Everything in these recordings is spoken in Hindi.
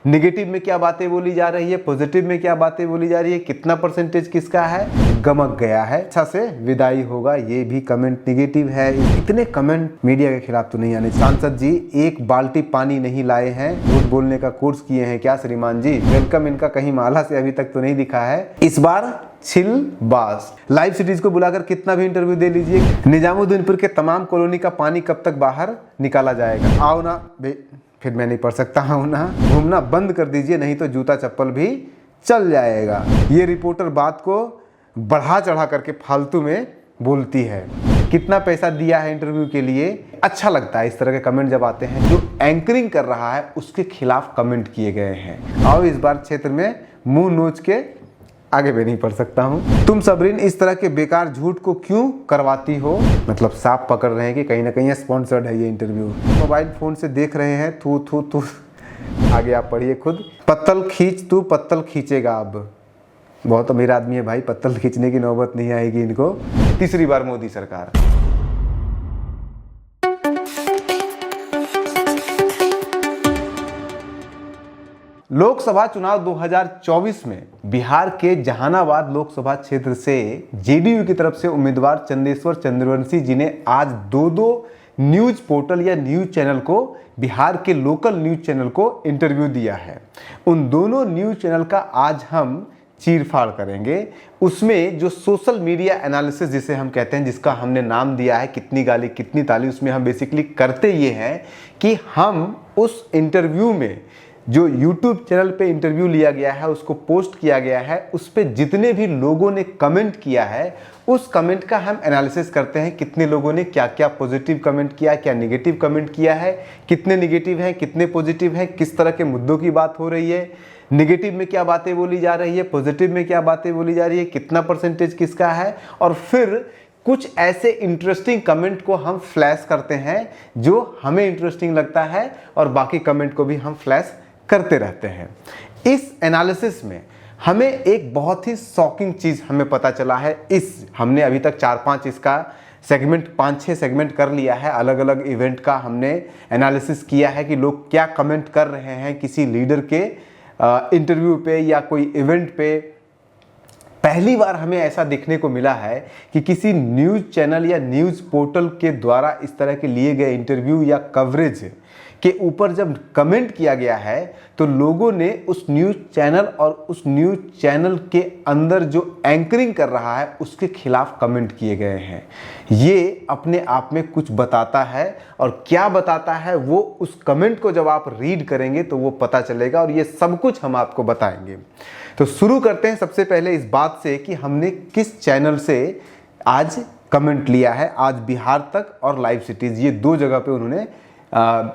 निगेटिव में क्या बातें बोली जा रही है, पॉजिटिव में क्या बातें बोली जा रही है, कितना परसेंटेज किसका है, गमक गया है, अच्छा से विदाई होगा, ये भी कमेंट निगेटिव है। इतने कमेंट मीडिया के खिलाफ तो नहीं आने। सांसद जी एक बाल्टी पानी नहीं लाए हैं, झूठ बोलने का कोर्स किए हैं क्या श्रीमान जी? वेलकम इनका कहीं माला से अभी तक तो नहीं दिखा है। इस बार छिलबाज लाइव सिटीज को बुलाकर कितना भी इंटरव्यू दे लीजिए, निजामुद्दीनपुर के तमाम कॉलोनी का पानी कब तक बाहर निकाला जाएगा? आओ ना फिर मैं नहीं पढ़ सकता हूं ना, घूमना बंद कर दीजिए नहीं तो जूता चप्पल भी चल जाएगा। ये रिपोर्टर बात को बढ़ा चढ़ा करके फालतू में बोलती है। कितना पैसा दिया है इंटरव्यू के लिए? अच्छा लगता है इस तरह के कमेंट जब आते हैं। जो एंकरिंग कर रहा है उसके खिलाफ कमेंट किए गए हैं। आओ इस बार क्षेत्र में मुंह नोच के आगे भी नहीं पढ़ सकता हूँ। तुम सबरीन इस तरह के बेकार झूठ को क्यों करवाती हो? मतलब साफ पकड़ रहे हैं कि कहीं ना कहीं स्पॉन्सर्ड है ये इंटरव्यू। मोबाइल फोन से देख रहे हैं, थू थू थू। आगे आप पढ़िए खुद। पत्तल खींच तू पत्तल खींचेगा। अब बहुत अमीर आदमी है भाई, पत्तल खींचने की नौबत नहीं आएगी इनको। तीसरी बार मोदी सरकार। लोकसभा चुनाव 2024 में बिहार के जहानाबाद लोकसभा क्षेत्र से जेडीयू की तरफ से उम्मीदवार चंदेश्वर चंद्रवंशी जी ने आज दो न्यूज पोर्टल या न्यूज चैनल को, बिहार के लोकल न्यूज चैनल को इंटरव्यू दिया है। उन दोनों न्यूज चैनल का आज हम चीरफाड़ करेंगे। उसमें जो सोशल मीडिया एनालिसिस जिसे हम कहते हैं, जिसका हमने नाम दिया है कितनी गाली कितनी ताली, उसमें हम बेसिकली करते ये हैं कि हम उस इंटरव्यू में जो YouTube चैनल पे इंटरव्यू लिया गया है, उसको पोस्ट किया गया है, उस पे जितने भी लोगों ने कमेंट किया है उस कमेंट का हम एनालिसिस करते हैं। कितने लोगों ने क्या क्या पॉजिटिव कमेंट किया, क्या नेगेटिव कमेंट किया है, कितने नेगेटिव हैं कितने पॉजिटिव हैं, किस तरह के मुद्दों की बात हो रही है, नेगेटिव में क्या बातें बोली जा रही है, पॉजिटिव में क्या बातें बोली जा रही है, कितना परसेंटेज किसका है। और फिर कुछ ऐसे इंटरेस्टिंग कमेंट को हम फ्लैश करते हैं जो हमें इंटरेस्टिंग लगता है और बाकी कमेंट को भी हम फ्लैश करते रहते हैं। इस एनालिसिस में हमें एक बहुत ही शॉकिंग चीज़ हमें पता चला है। हमने अभी तक 4-5 इसका सेगमेंट 5-6 सेगमेंट कर लिया है, अलग अलग इवेंट का हमने एनालिसिस किया है कि लोग क्या कमेंट कर रहे हैं किसी लीडर के इंटरव्यू पे या कोई इवेंट पे। पहली बार हमें ऐसा देखने को मिला है कि किसी न्यूज़ चैनल या न्यूज़ पोर्टल के द्वारा इस तरह के लिए गए इंटरव्यू या कवरेज के ऊपर जब कमेंट किया गया है तो लोगों ने उस न्यूज़ चैनल और उस न्यूज़ चैनल के अंदर जो एंकरिंग कर रहा है उसके खिलाफ कमेंट किए गए हैं। ये अपने आप में कुछ बताता है, और क्या बताता है वो उस कमेंट को जब आप रीड करेंगे तो वो पता चलेगा, और ये सब कुछ हम आपको बताएंगे। तो शुरू करते हैं सबसे पहले इस बात से कि हमने किस चैनल से आज कमेंट लिया है। आज बिहार तक और लाइव सिटीज़, ये 2 जगह पे उन्होंने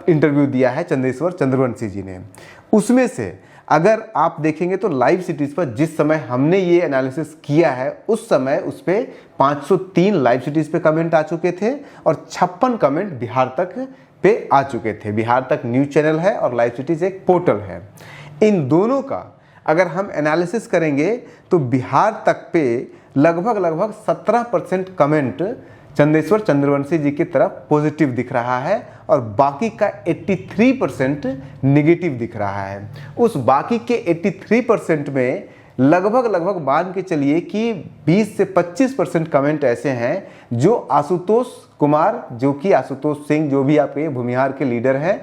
इंटरव्यू दिया है चंदेश्वर चंद्रवंशी जी ने। उसमें से अगर आप देखेंगे तो लाइव सिटीज़ पर जिस समय हमने ये एनालिसिस किया है उस समय उस पर 503 लाइव सिटीज़ पे कमेंट आ चुके थे और 56 कमेंट बिहार तक पे आ चुके थे। बिहार तक न्यूज़ चैनल है और लाइव सिटीज़ एक पोर्टल है। इन दोनों का अगर हम एनालिसिस करेंगे तो बिहार तक पे लगभग 17% कमेंट चंदेश्वर चंद्रवंशी जी की तरफ पॉजिटिव दिख रहा है और बाकी का 83% नेगेटिव दिख रहा है। उस बाकी के 83% में लगभग मान के चलिए कि 20 से 25% कमेंट ऐसे हैं जो आशुतोष कुमार, जो कि आशुतोष सिंह, जो भी आपके भूमिहार के लीडर हैं,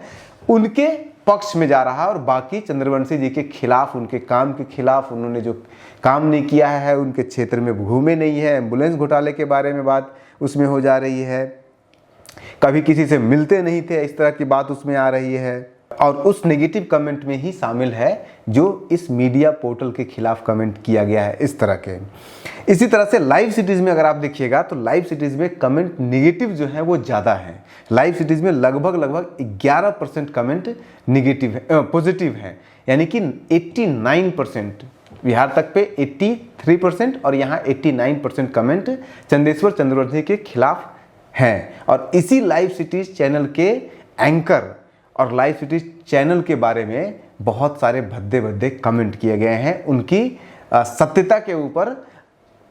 उनके पक्ष में जा रहा है, और बाकी चंद्रवंशी जी के खिलाफ, उनके काम के खिलाफ, उन्होंने जो काम नहीं किया है, उनके क्षेत्र में घूमे नहीं है, एम्बुलेंस घोटाले के बारे में बात उसमें हो जा रही है, कभी किसी से मिलते नहीं थे, इस तरह की बात उसमें आ रही है, और उस नेगेटिव कमेंट में ही शामिल है जो इस मीडिया पोर्टल के खिलाफ कमेंट किया गया है इस तरह के। इसी तरह से लाइव सिटीज़ में अगर आप देखिएगा तो लाइव सिटीज़ में कमेंट नेगेटिव जो है वो ज़्यादा है। लाइव सिटीज़ में लगभग 11% कमेंट नेगेटिव है, पॉजिटिव है, यानी कि 89%। बिहार तक पे 83% और यहाँ 89% कमेंट चंदेश्वर चंद्रवंशी के खिलाफ हैं। और इसी लाइव सिटीज़ चैनल के एंकर और लाइव सिटीज़ चैनल के बारे में बहुत सारे भद्दे कमेंट किए गए हैं। उनकी सत्यता के ऊपर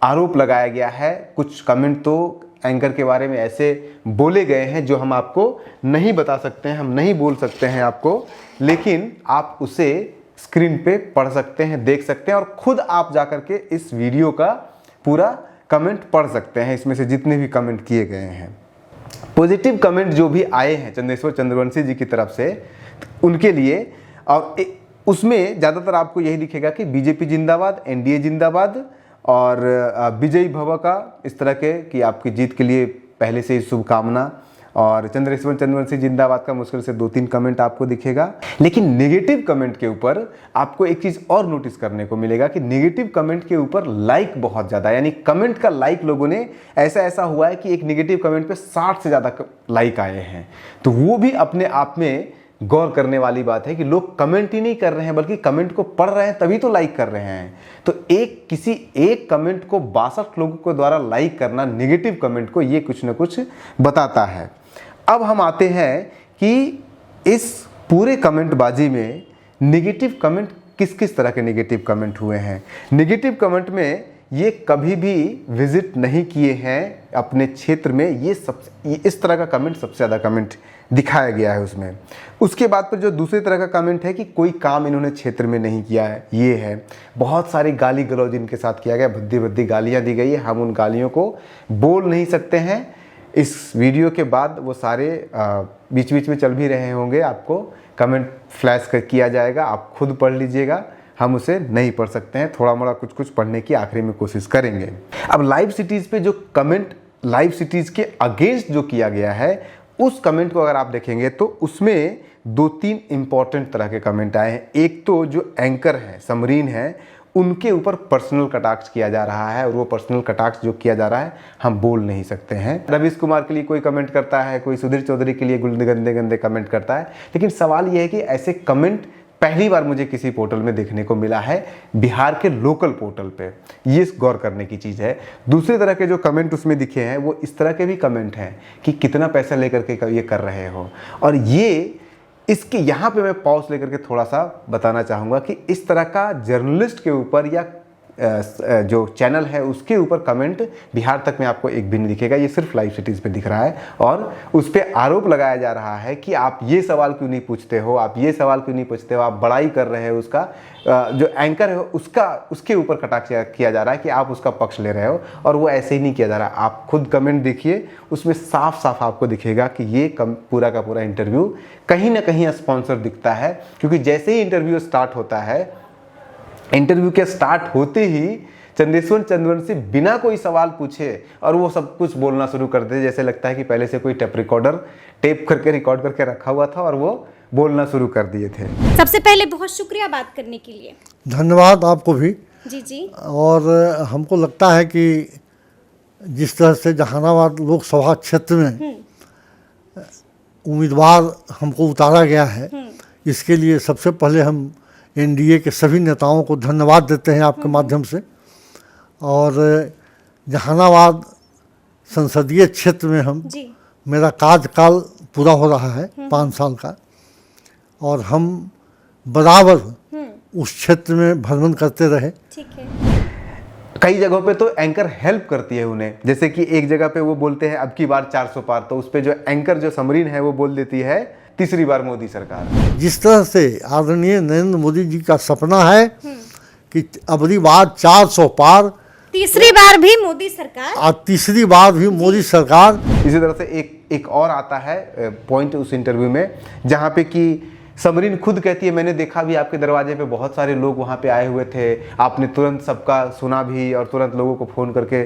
आरोप लगाया गया है। कुछ कमेंट तो एंकर के बारे में ऐसे बोले गए हैं जो हम आपको नहीं बता सकते हैं, हम नहीं बोल सकते हैं आपको, लेकिन आप उसे स्क्रीन पे पढ़ सकते हैं, देख सकते हैं और खुद आप जाकर के इस वीडियो का पूरा कमेंट पढ़ सकते हैं। इसमें से जितने भी कमेंट किए गए हैं, पॉजिटिव कमेंट जो भी आए हैं चंदेश्वर चंद्रवंशी जी की तरफ से, उनके लिए, और उसमें ज़्यादातर आपको यही दिखेगा कि बीजेपी जिंदाबाद, एनडीए जिंदाबाद और विजयी भव का, इस तरह के कि आपकी जीत के लिए पहले से ही शुभकामना, और चंद्रेश्वर चंद्रवंशी जिंदाबाद का मुश्किल से 2-3 कमेंट आपको दिखेगा। लेकिन नेगेटिव कमेंट के ऊपर आपको एक चीज़ और नोटिस करने को मिलेगा कि नेगेटिव कमेंट के ऊपर लाइक बहुत ज़्यादा, यानी कमेंट का लाइक लोगों ने, ऐसा हुआ है कि एक नेगेटिव कमेंट पे 60 से ज़्यादा लाइक आए हैं। तो वो भी अपने आप में गौर करने वाली बात है कि लोग कमेंट ही नहीं कर रहे हैं बल्कि कमेंट को पढ़ रहे हैं, तभी तो लाइक कर रहे हैं। तो किसी एक कमेंट को 62 लोगों के द्वारा लाइक करना, नेगेटिव कमेंट को, ये कुछ ना कुछ बताता है। अब हम आते हैं कि इस पूरे कमेंट बाजी में नेगेटिव कमेंट किस किस तरह के नेगेटिव कमेंट हुए हैं। नेगेटिव कमेंट में ये कभी भी विजिट नहीं किए हैं अपने क्षेत्र में, ये इस तरह का कमेंट सबसे ज़्यादा कमेंट दिखाया गया है उसमें। उसके बाद पर जो दूसरी तरह का कमेंट है कि कोई काम इन्होंने क्षेत्र में नहीं किया है, ये है। बहुत सारी गाली गलौज इनके साथ किया गया, भद्दी भद्दी गालियाँ दी गई है, हम उन गालियों को बोल नहीं सकते हैं। इस वीडियो के बाद वो सारे बीच बीच में चल भी रहे होंगे, आपको कमेंट फ्लैश किया जाएगा, आप खुद पढ़ लीजिएगा, हम उसे नहीं पढ़ सकते हैं, थोड़ा मोड़ा कुछ कुछ पढ़ने की आखिरी में कोशिश करेंगे। अब लाइव सिटीज़ पे जो कमेंट लाइव सिटीज़ के अगेंस्ट जो किया गया है, उस कमेंट को अगर आप देखेंगे तो उसमें 2-3 इंपॉर्टेंट तरह के कमेंट आए हैं। एक तो जो एंकर हैं, समरीन हैं, उनके ऊपर पर्सनल कटाक्ष किया जा रहा है, और वो पर्सनल कटाक्ष जो किया जा रहा है हम बोल नहीं सकते हैं। रवीश कुमार के लिए कोई कमेंट करता है, कोई सुधीर चौधरी के लिए गंदे गंदे कमेंट करता है, लेकिन सवाल ये है कि ऐसे कमेंट पहली बार मुझे किसी पोर्टल में देखने को मिला है, बिहार के लोकल पोर्टल पे। ये गौर करने की चीज़ है। दूसरी तरह के जो कमेंट उसमें दिखे हैं वो इस तरह के भी कमेंट हैं कि कितना पैसा लेकर के ये कर रहे हो, और ये इसके यहाँ पे मैं पॉज लेकर के थोड़ा सा बताना चाहूँगा कि इस तरह का जर्नलिस्ट के ऊपर या जो चैनल है उसके ऊपर कमेंट बिहार तक में आपको एक भी नहीं दिखेगा। ये सिर्फ लाइव सिटीज़ पे दिख रहा है, और उस पर आरोप लगाया जा रहा है कि आप ये सवाल क्यों नहीं पूछते हो, आप ये सवाल क्यों नहीं पूछते हो, आप बड़ाई कर रहे हो उसका, जो एंकर है उसके ऊपर कटाक्ष किया जा रहा है कि आप उसका पक्ष ले रहे हो, और वो ऐसे ही नहीं किया जा रहा। आप खुद कमेंट देखिए, उसमें साफ साफ आपको दिखेगा कि ये पूरा का पूरा इंटरव्यू कहीं ना कहीं स्पॉन्सर दिखता है, क्योंकि जैसे ही इंटरव्यू स्टार्ट होता है, इंटरव्यू के स्टार्ट होते ही चंदेश्वर चंद्रवंशी बिना कोई सवाल पूछे और वो सब कुछ बोलना शुरू कर दे, जैसे लगता है कि पहले से कोई टेप करके रिकॉर्ड करके रखा हुआ था और वो बोलना शुरू कर दिए थे। सबसे पहले बहुत शुक्रिया बात करने के लिए। धन्यवाद आपको भी। जी। और हमको लगता है कि जिस तरह से जहानाबाद लोकसभा क्षेत्र में उम्मीदवार हमको उतारा गया है, इसके लिए सबसे पहले हम एनडीए के सभी नेताओं को धन्यवाद देते हैं आपके माध्यम से। और जहानाबाद संसदीय क्षेत्र में मेरा कार्यकाल पूरा हो रहा है 5 साल का, और हम बराबर उस क्षेत्र में भ्रमण करते रहे। ठीक है। कई जगहों पे तो एंकर हेल्प करती है उन्हें, जैसे कि एक जगह पे वो बोलते हैं अब की बार 400 पार, तो उस पे जो एंकर जो समरीन है वो बोल देती है तीसरी बार मोदी सरकार। जिस तरह से आदरणीय नरेंद्र मोदी जी का सपना है कि अबरी बार 400 पार, तीसरी बार भी मोदी सरकार, और तीसरी बार भी मोदी सरकार। इसी तरह से एक और आता है पॉइंट उस इंटरव्यू में, जहाँ पे कि समरीन खुद कहती है मैंने देखा भी आपके दरवाजे पे बहुत सारे लोग वहाँ पे आए हुए थे, आपने तुरंत सबका सुना भी और तुरंत लोगों को फ़ोन करके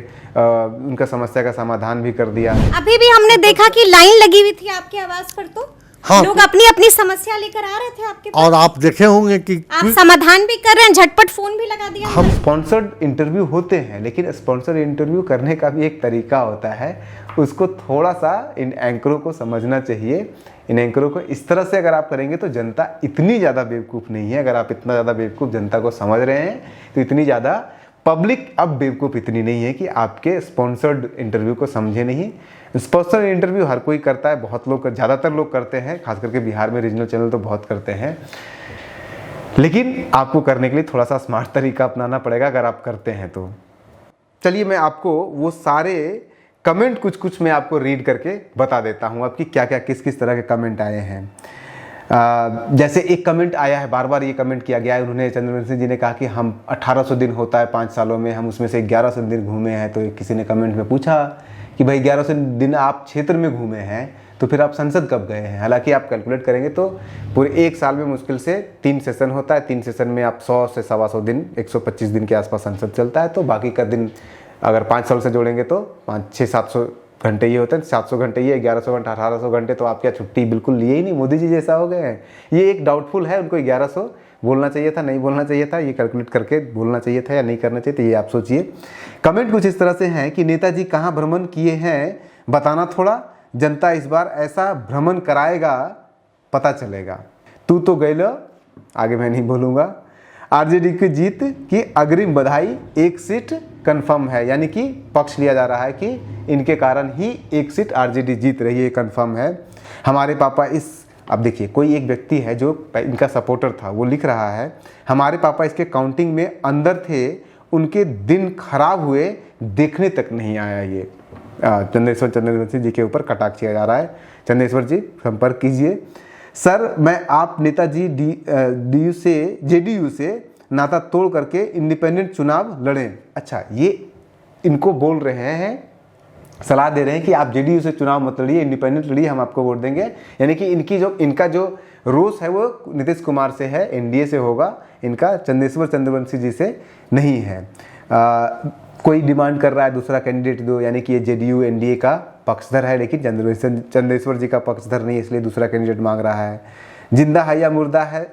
उनका समस्या का समाधान भी कर दिया। अभी भी हमने देखा कि लाइन लगी हुई थी आपकी आवाज़ पर, तो हाँ, लोग अपनी अपनी समस्या लेकर आ रहे थे आपके पास, और आप देखे होंगे कि आप समाधान भी कर रहे हैं, झटपट फोन भी लगा दिया। हम स्पॉन्सर्ड इंटरव्यू होते हैं, लेकिन स्पॉन्सर्ड इंटरव्यू करने का भी एक तरीका होता है, उसको थोड़ा सा इन एंकरों को समझना चाहिए। इन एंकरों को इस तरह से अगर आप करेंगे तो जनता इतनी ज़्यादा बेवकूफ़ नहीं है। अगर आप इतना ज़्यादा बेवकूफ़ जनता को समझ रहे हैं तो इतनी ज़्यादा पब्लिक अब बेवकूफ़ इतनी नहीं है कि आपके स्पॉन्सर्ड इंटरव्यू को समझे नहीं। स्पॉन्सर्ड इंटरव्यू हर कोई करता है, बहुत लोग, ज़्यादातर लोग करते हैं, खास करके बिहार में रीजनल चैनल तो बहुत करते हैं, लेकिन आपको करने के लिए थोड़ा सा स्मार्ट तरीका अपनाना पड़ेगा अगर आप करते हैं तो। चलिए मैं आपको वो सारे कमेंट कुछ मैं आपको रीड करके बता देता हूँ आपकी क्या क्या किस किस तरह के कमेंट आए हैं। जैसे एक कमेंट आया है, बार बार ये कमेंट किया गया है, उन्होंने चंद्रवंशी जी ने कहा कि हम 1800 दिन होता है 5 सालों में, हम उसमें से 1100 दिन घूमे हैं। तो किसी ने कमेंट में पूछा कि भाई 1100 दिन आप क्षेत्र में घूमे हैं तो फिर आप संसद कब गए हैं। हालांकि आप कैलकुलेट करेंगे तो पूरे एक साल में मुश्किल से 3 सेशन होता है, 3 सेशन में आप 100 से 125 दिन, 125 दिन के आसपास संसद चलता है। तो बाकी का दिन अगर 5 साल से जोड़ेंगे तो 500-700 घंटे ये होते हैं, 700 घंटे ये, 1100 घंटे, 1800 घंटे, तो आप क्या छुट्टी बिल्कुल लिए ही नहीं, मोदी जी जैसा हो गए हैं। ये एक डाउटफुल है, उनको 1100 बोलना चाहिए था, नहीं बोलना चाहिए था, ये कैलकुलेट करके बोलना चाहिए था या नहीं करना चाहिए, तो ये आप सोचिए। कमेंट कुछ इस तरह से हैं कि नेताजी कहाँ भ्रमण किए हैं बताना थोड़ा, जनता इस बार ऐसा भ्रमण कराएगा पता चलेगा। तू तो गए लो, आगे मैं नहीं बोलूँगा। आरजेडी की जीत की अग्रिम बधाई, 1 सीट कंफर्म है, यानी कि पक्ष लिया जा रहा है कि इनके कारण ही 1 सीट आरजेडी जीत रही है, कंफर्म है। हमारे पापा इस, अब देखिए कोई एक व्यक्ति है जो इनका सपोर्टर था, वो लिख रहा है हमारे पापा इसके काउंटिंग में अंदर थे, उनके दिन खराब हुए, देखने तक नहीं आया। ये चंद्रवंशी जी के ऊपर कटाक्ष किया जा रहा है। चंद्रेश्वर जी संपर्क कीजिए। सर मैं आप नेताजी DU से JDU से नाता तोड़ करके इंडिपेंडेंट चुनाव लड़ें। अच्छा, ये इनको बोल रहे हैं, सलाह दे रहे हैं कि आप JDU से चुनाव मत लड़िए, इंडिपेंडेंट लड़िए, हम आपको वोट देंगे। यानी कि इनका जो रोष है वो नीतीश कुमार से है, NDA से होगा, इनका चंद्रवंशी जी से नहीं है। कोई डिमांड कर रहा है दूसरा कैंडिडेट दो, यानी कि ये JDU NDA का पक्षधर है, लेकिन चंद्रेश्वर जी का पक्षधर नहीं, इसलिए दूसरा कैंडिडेट मांग रहा है। जिंदा है या मुर्दा है,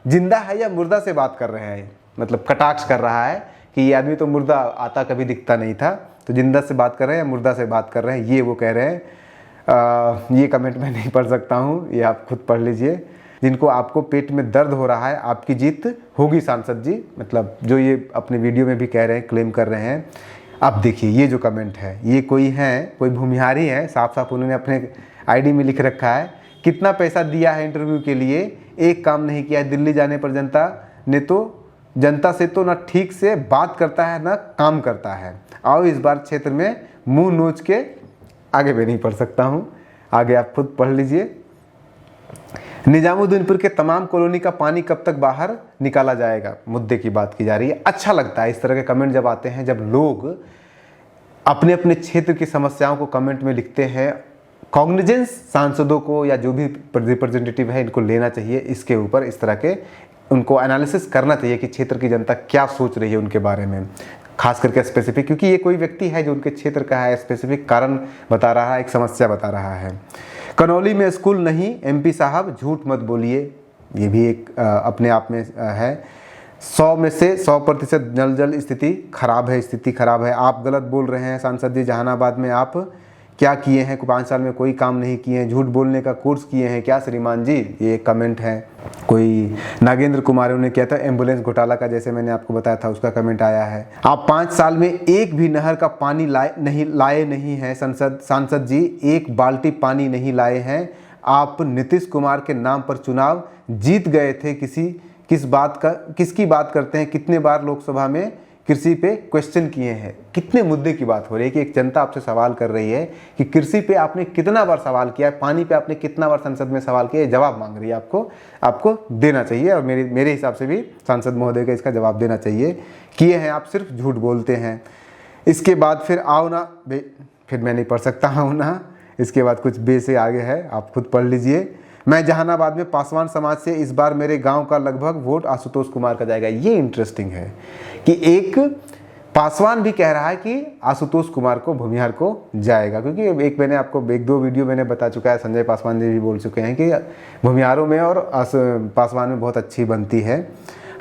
जिंदा है या मुर्दा से बात कर रहे हैं, मतलब कटाक्ष कर रहा है कि ये आदमी तो मुर्दा आता कभी दिखता नहीं था, तो जिंदा से बात कर रहे हैं या मुर्दा से बात कर रहे हैं, ये वो कह रहे हैं। ये कमेंट मैं नहीं पढ़ सकता हूँ, ये आप खुद पढ़ लीजिए। जिनको आपको पेट में दर्द हो रहा है, आपकी जीत होगी सांसद जी, मतलब जो ये अपने वीडियो में भी कह रहे हैं, क्लेम कर रहे हैं। अब देखिए ये जो कमेंट है, ये कोई भूमिहारी है, साफ साफ उन्होंने अपने ID में लिख रखा है कितना पैसा दिया है इंटरव्यू के लिए, एक काम नहीं किया है। दिल्ली जाने पर जनता से तो ना ठीक से बात करता है ना काम करता है। आओ इस बार क्षेत्र में मुंह नोच के, आगे मैं नहीं पढ़ सकता हूँ, आगे आप खुद पढ़ लीजिए। निजामुद्दीनपुर के तमाम कॉलोनी का पानी कब तक बाहर निकाला जाएगा, मुद्दे की बात की जा रही है। अच्छा लगता है इस तरह के कमेंट जब आते हैं, जब लोग अपने अपने क्षेत्र की समस्याओं को कमेंट में लिखते हैं। कॉग्निजेंस सांसदों को या जो भी रिप्रेजेंटेटिव है, इनको लेना चाहिए इसके ऊपर, इस तरह के उनको एनालिसिस करना चाहिए कि क्षेत्र की जनता क्या सोच रही है उनके बारे में, खास करके स्पेसिफिक, क्योंकि ये कोई व्यक्ति है जो उनके क्षेत्र का है, स्पेसिफिक कारण बता रहा है, एक समस्या बता रहा है। कनौली में स्कूल नहीं, MP साहब झूठ मत बोलिए, ये भी एक अपने आप में है। 100 में से 100% जल स्थिति खराब है, आप गलत बोल रहे हैं। सांसद जी जहानाबाद में आप क्या किए हैं, 5 साल में कोई काम नहीं किए हैं, झूठ बोलने का कोर्स किए हैं क्या श्रीमान जी, ये कमेंट है। कोई नागेंद्र कुमार ने किया था एम्बुलेंस घोटाला का, जैसे मैंने आपको बताया था, उसका कमेंट आया है। आप 5 साल में एक भी नहर का पानी लाए नहीं हैं सांसद जी, एक बाल्टी पानी नहीं लाए हैं। आप नीतीश कुमार के नाम पर चुनाव जीत गए थे, किसकी बात करते हैं, कितने बार लोकसभा में कृषि पे क्वेश्चन किए हैं। कितने मुद्दे की बात हो रही है कि एक जनता आपसे सवाल कर रही है कि कृषि पे आपने कितना बार सवाल किया है, पानी पे आपने कितना बार संसद में सवाल किया है, जवाब मांग रही है आपको देना चाहिए। और मेरे हिसाब से भी सांसद महोदय का इसका जवाब देना चाहिए। किए हैं आप, सिर्फ झूठ बोलते हैं। इसके बाद फिर आओ ना, फिर मैं नहीं पढ़ सकता हूँ ना, इसके बाद कुछ बे से आगे है, आप खुद पढ़ लीजिए। मैं जहानाबाद में पासवान समाज से, इस बार मेरे गांव का लगभग वोट आशुतोष कुमार का जाएगा। ये इंटरेस्टिंग है कि एक पासवान भी कह रहा है कि आशुतोष कुमार को, भूमिहार को जाएगा, क्योंकि मैंने आपको 1-2 वीडियो मैंने बता चुका है, संजय पासवान जी भी बोल चुके हैं कि भूमिहारों में और पासवान में बहुत अच्छी बनती है।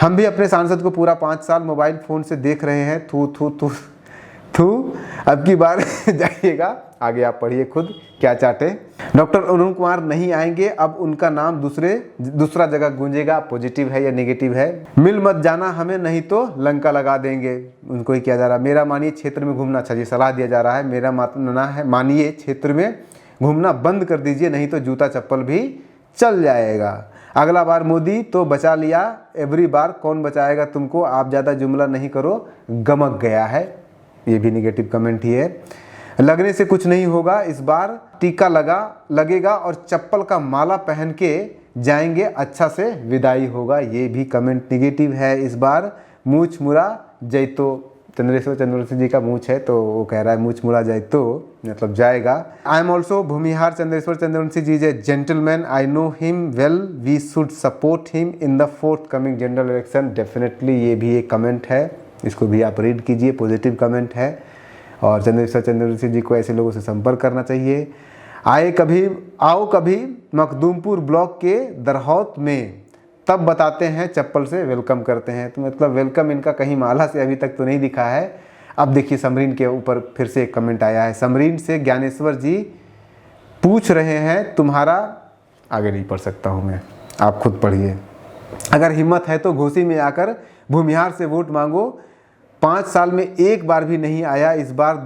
हम भी अपने सांसद को पूरा 5 साल मोबाइल फ़ोन से देख रहे हैं, थू अब की बार जाइएगा। आगे आप पढ़िए खुद क्या चाहते। डॉक्टर अरुण कुमार नहीं आएंगे, अब उनका नाम दूसरा जगह गूंजेगा। पॉजिटिव है या नेगेटिव है? मिल मत जाना हमें, नहीं तो लंका लगा देंगे। उनको ही किया जा रहा है। मेरा मानिए क्षेत्र में घूमना, अच्छा जी सलाह दिया जा रहा है, मेरा मानना है मानिए क्षेत्र में घूमना बंद कर दीजिए, नहीं तो जूता चप्पल भी चल जाएगा। अगला बार मोदी तो बचा लिया, एवरी बार कौन बचाएगा तुमको, आप ज़्यादा जुमला नहीं करो, गमक गया है। ये भी निगेटिव कमेंट ही है। लगने से कुछ नहीं होगा, इस बार टीका लगेगा और चप्पल का माला पहन के जाएंगे, अच्छा से विदाई होगा। ये भी कमेंट निगेटिव है इस बार। मूछ मुड़ा जैतो, चंद्रेश्वर चंद्रवंशी जी का मूछ है तो वो कह रहा है मूछ मुड़ा जाए तो मतलब जाएगा। I am also Bhumihar Chandreshwar Chandravanshi ji is a gentleman, I know him well, we should support him in the forthcoming general election. Definitely ये भी एक कमेंट है, इसको भी आप रीड कीजिए, पॉजिटिव कमेंट है। और चंद्रेश्वर चंद्रवंशी जी को ऐसे लोगों से संपर्क करना चाहिए। आओ कभी मखदूमपुर ब्लॉक के दरहौत में, तब बताते हैं चप्पल से वेलकम करते हैं। तो मतलब वेलकम इनका कहीं माला से अभी तक तो नहीं दिखा है। अब देखिए समरीन के ऊपर फिर से एक कमेंट आया है। समरीन से ज्ञानेश्वर जी पूछ रहे हैं तुम्हारा, आगे नहीं पढ़ सकता हूँ मैं, आप खुद पढ़िए। अगर हिम्मत है तो घोसी में आकर भूमिहार से वोट मांगो, 5 साल में एक बार भी नहीं आया, इस बार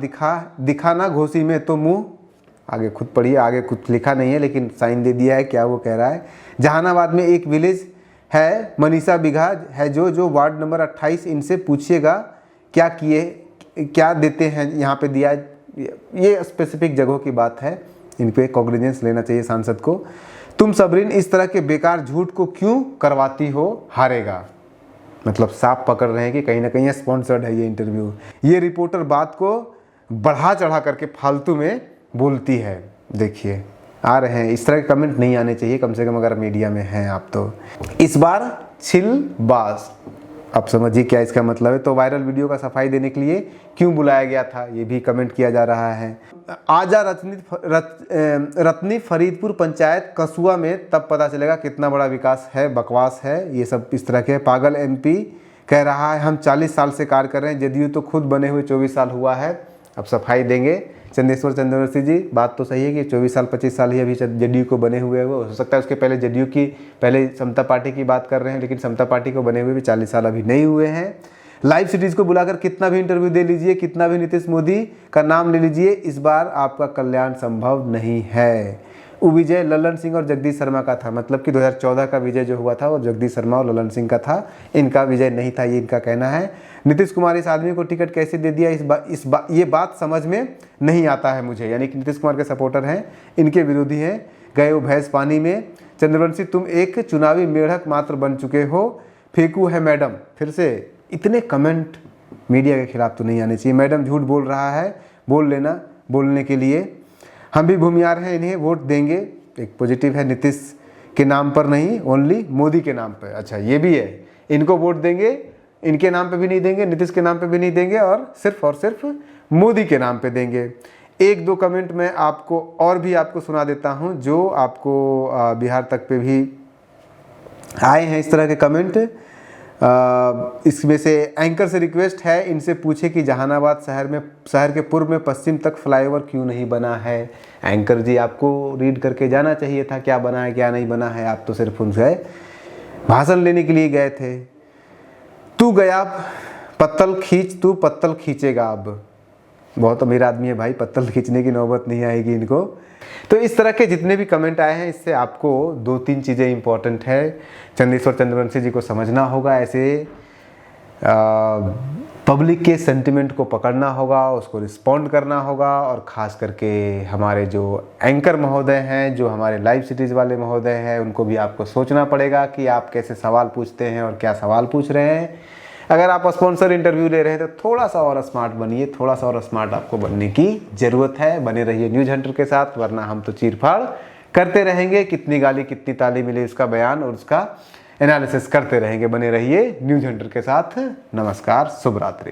दिखा ना घोसी में तो मुँह। आगे खुद पढ़िए, आगे कुछ लिखा नहीं है लेकिन साइन दे दिया है क्या वो कह रहा है। जहानाबाद में एक विलेज है मनीषा बिघा है जो वार्ड नंबर 28, इनसे पूछिएगा क्या देते हैं यहाँ पे दिया। ये स्पेसिफिक जगहों की बात है, इन पे कॉग्निजेंस लेना चाहिए सांसद को। तुम सबरीन इस तरह के बेकार झूठ को क्यों करवाती हो, हारेगा। मतलब साफ पकड़ रहे हैं कि कहीं ना कहीं स्पॉन्सर्ड है ये इंटरव्यू। ये रिपोर्टर बात को बढ़ा चढ़ा करके फालतू में बोलती है। देखिए आ रहे हैं, इस तरह के कमेंट नहीं आने चाहिए कम से कम अगर मीडिया में हैं आप तो। इस बार छिलबाज, अब समझिए क्या इसका मतलब है। तो वायरल वीडियो का सफाई देने के लिए क्यों बुलाया गया था, ये भी कमेंट किया जा रहा है। आजा रत्नी फरीदपुर पंचायत कसूआ में, तब पता चलेगा कितना बड़ा विकास है, बकवास है ये सब इस तरह के। पागल MP कह रहा है हम 40 साल से कार्य कर रहे हैं, जदयू तो खुद बने हुए 24 साल हुआ है। अब सफाई देंगे चंद्रेश्वर चंद्रवंशी जी। बात तो सही है कि 24 साल 25 साल ही अभी जदयू को बने हुए हो सकता है उसके पहले जदयू की, पहले समता पार्टी की बात कर रहे हैं, लेकिन समता पार्टी को बने हुए भी 40 साल अभी नहीं हुए हैं। लाइव सिटीज़ को बुलाकर कितना भी इंटरव्यू दे लीजिए, कितना भी नीतीश मोदी का नाम ले लीजिए, इस बार आपका कल्याण संभव नहीं है। विजय ललन सिंह और जगदीश शर्मा का था, मतलब कि 2014 का विजय जो हुआ था वो जगदीश शर्मा और ललन सिंह का था, इनका विजय नहीं था, ये इनका कहना है। नीतीश कुमार इस आदमी को टिकट कैसे दे दिया, ये बात समझ में नहीं आता है मुझे। यानी कि नीतीश कुमार के सपोर्टर हैं, इनके विरोधी हैं, गए वो भैंस पानी में। चंद्रवंशी तुम एक चुनावी मेढक मात्र बन चुके हो, फेंकू है मैडम। फिर से इतने कमेंट मीडिया के खिलाफ तो नहीं आने चाहिए। मैडम झूठ बोल रहा है, बोल लेना, बोलने के लिए। हम भी भूमिहार हैं, इन्हें वोट देंगे। एक पॉजिटिव है, नीतीश के नाम पर नहीं, ओनली मोदी के नाम पर। अच्छा ये भी है, इनको वोट देंगे, इनके नाम पे भी नहीं देंगे, नीतीश के नाम पे भी नहीं देंगे, और सिर्फ मोदी के नाम पे देंगे। 1-2 कमेंट मैं आपको और भी आपको सुना देता हूं जो आपको बिहार तक पे भी आए हैं इस तरह के कमेंट। इसमें से एंकर से रिक्वेस्ट है, इनसे पूछे कि जहानाबाद शहर के पूर्व में पश्चिम तक फ्लाईओवर क्यों नहीं बना है। एंकर जी आपको रीड करके जाना चाहिए था क्या बना है क्या नहीं बना है, आप तो सिर्फ उनसे भाषण लेने के लिए गए थे। तू गया पत्तल खींच, तू पत्तल खींचेगा। अब बहुत अमीर आदमी है भाई, पत्तल खींचने की नौबत नहीं आएगी इनको। तो इस तरह के जितने भी कमेंट आए हैं, इससे आपको 2-3 चीज़ें इंपॉर्टेंट है। चंद्रेश्वर चंद्रवंशी जी को समझना होगा, ऐसे पब्लिक के सेंटिमेंट को पकड़ना होगा, उसको रिस्पॉन्ड करना होगा। और ख़ास करके हमारे जो एंकर महोदय हैं, जो हमारे लाइव सिटीज़ वाले महोदय हैं, उनको भी आपको सोचना पड़ेगा कि आप कैसे सवाल पूछते हैं और क्या सवाल पूछ रहे हैं। अगर आप स्पॉन्सर इंटरव्यू ले रहे हैं तो थोड़ा सा और स्मार्ट बनिए, थोड़ा सा और स्मार्ट आपको बनने की ज़रूरत है। बने रहिए न्यूज़ हंटर के साथ, वरना हम तो चीरफाड़ करते रहेंगे। कितनी गाली कितनी ताली मिले उसका बयान और उसका एनालिसिस करते रहेंगे। बने रहिए न्यूज़ हंटर के साथ। नमस्कार, शुभ रात्रि।